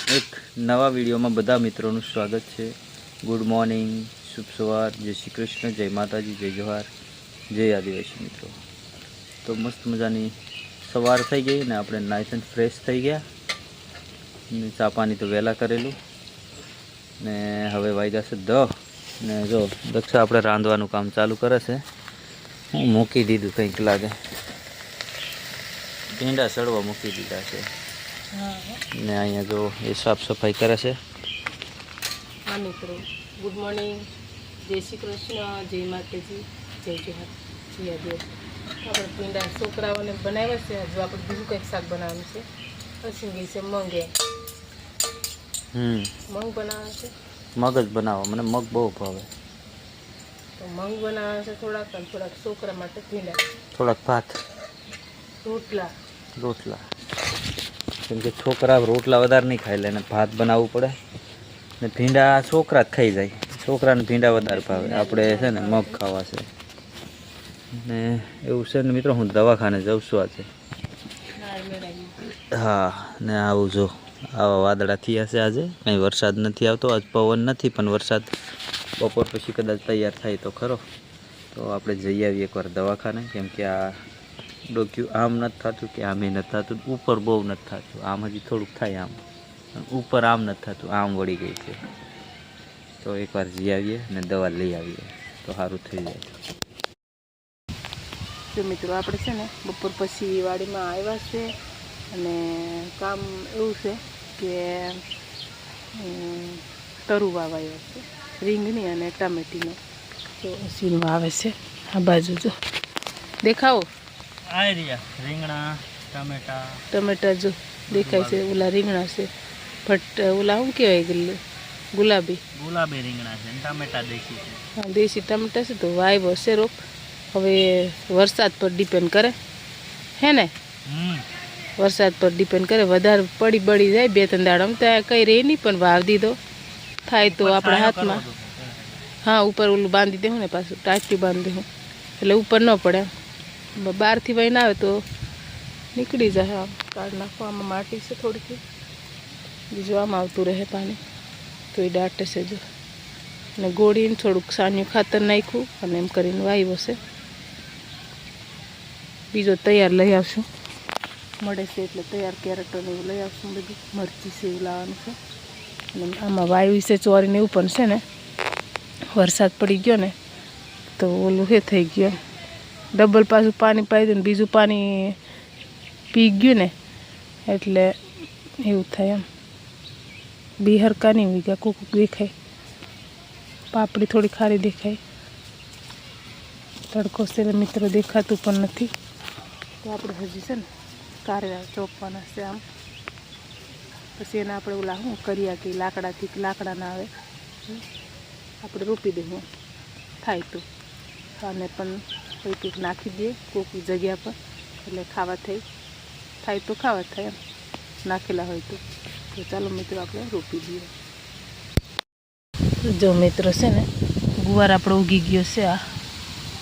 એક નવા વિડીયોમાં બધા મિત્રોનું સ્વાગત છે। ગુડ મોર્નિંગ, શુભ સવાર, જય શ્રી કૃષ્ણ, જય માતાજી, જય જોહાર, જય આદિવાસી મિત્રો। તો મસ્ત મજાની સવાર થઈ ગઈ ને આપણે નાઈસ એન્ડ ફ્રેશ થઈ ગયા ને ચા પાણી તો વહેલા કરેલું ને હવે વાગ્યા છે 10 ને જો દક્ષા આપણે રાંધવાનું કામ ચાલુ કરે છે। હું મૂકી દીધું કંઈક લાગે, ભીંડા સડવા મૂકી દીધા છે ને અહીંયા જો એ સાફ સફાઈ કરે છે। हाँ मित्रों, गुड मॉर्निंग, जय श्री कृष्ण, जय माताजी, जय जोहार, जय आदिवासी। આપણે પીંડા છોકરાઓને બનાવ્યા છે। હજુ આપણે બીજું કંઈક શાક બનાવવાનું છે। પછી ગઈ છે મગ, મગ બનાવવા છે। મગ જ બનાવો, મને મગ બહુ ભાવે। તો મગ બનાવવા છે થોડાક, અને થોડાક છોકરા માટે પીંડા, થોડાક ભાત, રોટલા। કેમ કે છોકરા રોટલા વધારે નહીં ખાઈ લે ને ભાત બનાવવું પડે ને ભીંડા છોકરા જ ખાઈ જાય, છોકરાને ભીંડા વધારે ભાવે। આપણે છે ને મગ ખાવા છે ને એવું છે ને મિત્રો। હું દવાખાને જાઉં છું આજે। હા ને આવું જો આવા વાદળા થયા છે આજે, કંઈ વરસાદ નથી આવતો, આજ પવન નથી પણ વરસાદ બપોર પછી કદાચ તૈયાર થાય તો ખરો। તો આપણે જઈ આવીએ એકવાર દવાખાને, કેમ કે આ ડોક્યું આમ નથી થતું કે આમ નથી થતું, ઉપર બહુ નથી થતું, આમ હજી થોડુંક થાય આમ, ઉપર આમ નથી થતું, આમ વળી ગઈ છે। તો એકવાર જઈ આવીએ ને દવા લઈ આવીએ તો સારું થઈ જાય। તો મિત્રો આપણે છે ને બપોર પછી વાડીમાં આવ્યા છે અને કામ એવું છે કે તરુ વાવાયો છે, રીંગણી અને ટામેટીનો। તો અસીનું આવે છે આ બાજુ, જો દેખાવો આ રહ્યા રીંગણા, ટમેટા જો દેખાય છે। ઓલા રીંગણા છે, બટ ઓલા શું કહેવાય, ગુલાબી રીંગણા છે, ટામેટા દેશી છે। હા, દેશી ટમેટા છે। તો વાવ્યો છે રોપ, હવે વરસાદ પર ડિપેન્ડ કરે, હે ને? વરસાદ પર ડિપેન્ડ કરે, વધારે બળી જાય 2-3 દાડામાં ત્યાં કંઈ રહે નહીં, પણ વાવ દીધો થાય તો આપણા હાથમાં। હા, ઉપર ઓલું બાંધી દેવું ને, પાછું ટાઈટથી બાંધી દેવું એટલે ઉપર ન પડે। બહારથી વહીને આવે તો નીકળી જાય। આમ કાઢ નાખો, આમાં માટી છે થોડીક, બીજું આમ આવતું રહે પાણી, તો એ દાટે છે જો। અને ગોળીને થોડુંક સાનિયું ખાતર નાખ્યું અને એમ કરીને વાવ્યો છે। બીજો તૈયાર લઈ આવશું, મળે છે એટલે તૈયાર કેરેટોને એવું લઈ આવશું, બધું મરચી છે એવું લાવવાનું છે। અને આમાં વાયુ છે ચોરીને એવું પણ છે ને, વરસાદ પડી ગયો ને તો ઓલું હે થઈ ગયું, ડબલ પાછું પાણી પાઈ દે ને બીજું પાણી પી ગયું ને એટલે એવું થાય। એમ બી હરકા નહીં હોય ગયા, કોક દેખાય, પાપડી થોડી ખારી દેખાય, તડકો છે મિત્રો દેખાતું પણ નથી। તો આપણે હજી છે ને કારેલા ચોપવાના છે આમ, પછી એને આપણે ઓલા શું કર્યા કે લાકડાથી લાકડા ના આવે, આપણે રોપી દઈએ થાય તો, અને પણ કંઈક નાખી દઈએ કોઈક જગ્યા પર, એટલે ખાવા થાય તો ખાવા થાય એમ, નાખેલા હોય તો। તો ચાલો મિત્રો આપણે રોપી દઈએ। જો મિત્રો છે ને ગુવાર આપણો ઉગી ગયો છે આ,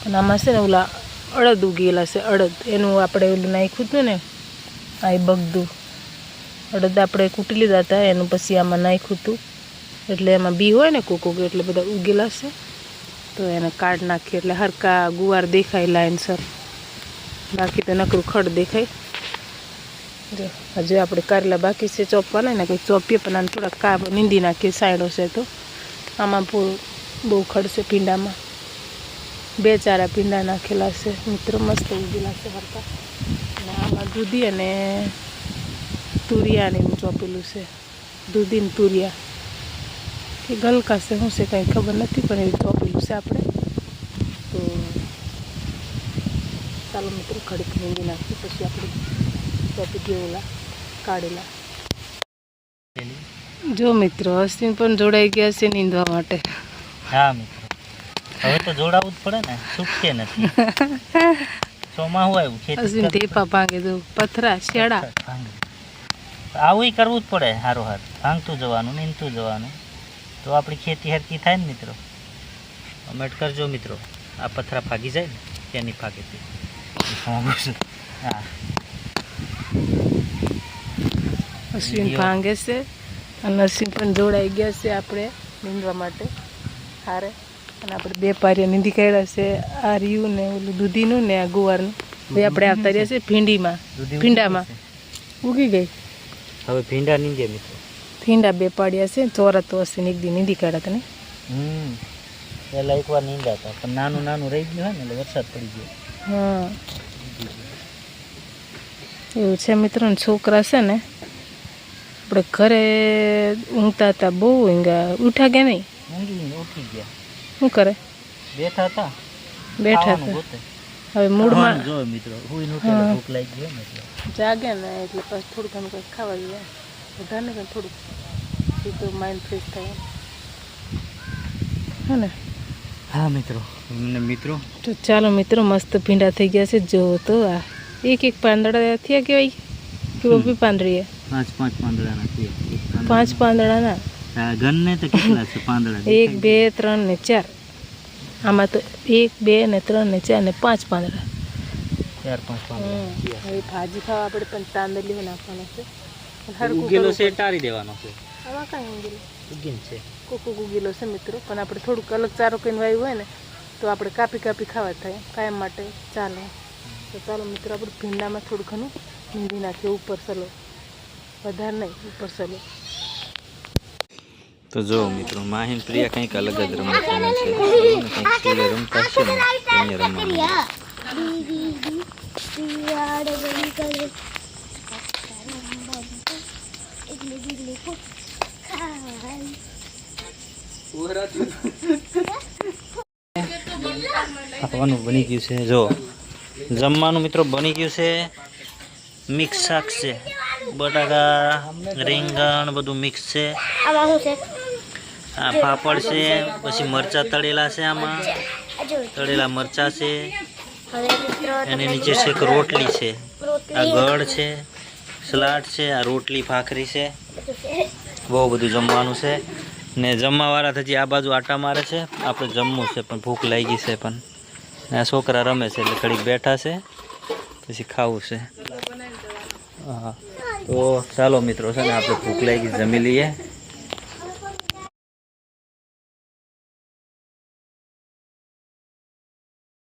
અને આમાં છે ને ઓલા અડદ ઉગેલા છે, અડદ એનું આપણે ઓલું નાખ્યું હતું ને, આ એ બગદું અડદ આપણે કૂટી લીધા હતા, એનું પછી આમાં નાખ્યું હતું, એટલે એમાં બી હોય ને કોક એટલે બધા ઉગેલા છે। તો એને કાઢ નાખીએ એટલે હરકા ગુવાર દેખાય લાઈનસર, બાકી તો નકરું ખડ દેખાય। જો હજુ આપણે કારેલા બાકી છે ચોપવાના ને, કંઈક ચોપીએ પણ આને થોડાક નીંદી નાખીએ, સાઈડો છે તો આમાં બહુ ખડશે પીંડામાં, 2-4 પીંડા નાખેલા છે મિત્રો, મસ્ત ઉગેલા છે હરકા। અને આમાં દૂધી અને તુરિયાને એવું ચોપેલું છે, દૂધી ને તુરિયા કે ગલકા છે શું છે કંઈ ખબર નથી, પણ એવું ચોપેલું છે આપણે। તો ચાલો મિત્રો ખડીક નીંદી નાખીએ, પછી આપણે ચોપી દઈએ ઓલા કાઢેલા। જો મિત્રો અશ્વિન પણ જોડાઈ ગયા છે નીંદવા માટે। હા મિત્રો, હવે તો જોડાવું જ પડે ને, છૂટકે નથી। ચોમાહું આવ્યું, અશ્વિન ટેપા ભાંગે, તો પથરા શેડા આવું કરવું જ પડે, હારું હાર ભાંગતું જવાનું, નીંદતું જવાનું, તો આપણી ખેતી હરકી થાય ને મિત્રો। કમેન્ટ કરજો મિત્રો, આ પથરા ભાગી જાય ને ત્યાંની ભાગે તે। હા, અશ્વિન ભાંગે છે નરસિંહ પણ જોડાઈ ગયા છે આપણે નીંદવા માટે હારે. અને આપણે 2 પારિયા નીંદી કાઢ્યા છે, આ રહ્યું ને ઓલું દૂધીનું ને આ ગુવારનું. હવે આપણે આવતા રહ્યા છે ભીંડામાં ઉગી ગઈ. હવે ભીંડા નીંદે મિત્રો. ભીંડા 2 પાડ્યા છે, ચોરા તો હશે ને એક દી નીંદી કાઢ્યા તને. પહેલાં એકવાર નીંદા હતા પણ નાનું રહી ગયું હોય ને એટલે વરસાદ પડી ગયો. હા એવું છે મિત્રો. છોકરા છે ને આપણે ઘરે ઊંઘતા હતા, બહુ ઊંઘ્યા. ઉઠા કે નહીં? ઉઠી ગયા. શું કરે? બેઠા હતા. હવે મૂડમાં જો મિત્રો ભૂખ લાગી ગઈ ને એટલે જાગે ને એટલે પછી થોડું ઘણું કંઈક ખાવા જોઈએ. વધારે ને થોડુંક તો માઇન્ડ ફ્રેશ થાય હે ને. હા મિત્રો તો ચાલો મિત્રો, મસ્ત ભીંડા થઈ ગયા છે. જો તો આ એક પાંદડા થયા કહેવાય કે બી પાંદડી? 5 પાંદડાના થયા. 5 પાંદડાના ગણને તો કેટલા છે પાંદડા? 1 2 3 ને 4. આમાં તો 1 2 ને 3 ને 4 ને 5 પાંદડા. 4 5 પાંદડા. હવે ભાજી ખાવા આપણે પણ તાંદલી નાખવાનો છે. ઉગેલો છે ટાળી દેવાનો છે. આમાં કાંઈ ઉગેલો ઉગીન છે, કોકો ઉગેલો છે મિત્રો. પણ આપણે થોડુંક અલગ ચારો કહીને વાવ્યું હોય ને તો આપણે કાપી ખાવા થાય, કાયમ માટે ચાલે. તો ચાલો મિત્રો, આપણે ભીંડામાં થોડું ઘણું નીંદી નાખીએ ઉપર સલો, વધારે નહીં, ઉપર સલો. તો જો મિત્રો, માહીન પ્રિયા કંઈક અલગ જ રમત રમે છે. કંઈક સ્કૂલે રમતા છે ને અહીંયા ખાવાનું બની ગયું છે. જો જમવાનું મિત્રો બની ગયું છે. મિક્સ શાક છે, બટાકા રીંગણ બધું મિક્સ છે. આ પાપડ છે, પછી મરચાં તળેલા છે, આમાં તળેલા મરચાં છે, એની નીચે છે એક રોટલી છે, આ ગળ છે, સલાડ છે, આ રોટલી ભાખરી છે. બહુ બધું જમવાનું છે ને જમવાવાળા થજી આ બાજુ આટા મારે છે. આપણે જમવું છે પણ ભૂખ લાગી છે. પણ આ છોકરા રમે છે એટલે ઘડીક બેઠા છે, પછી ખાવું છે. હા તો ચાલો મિત્રો છે ને આપણે ભૂખ લાગી જમી લઈએ.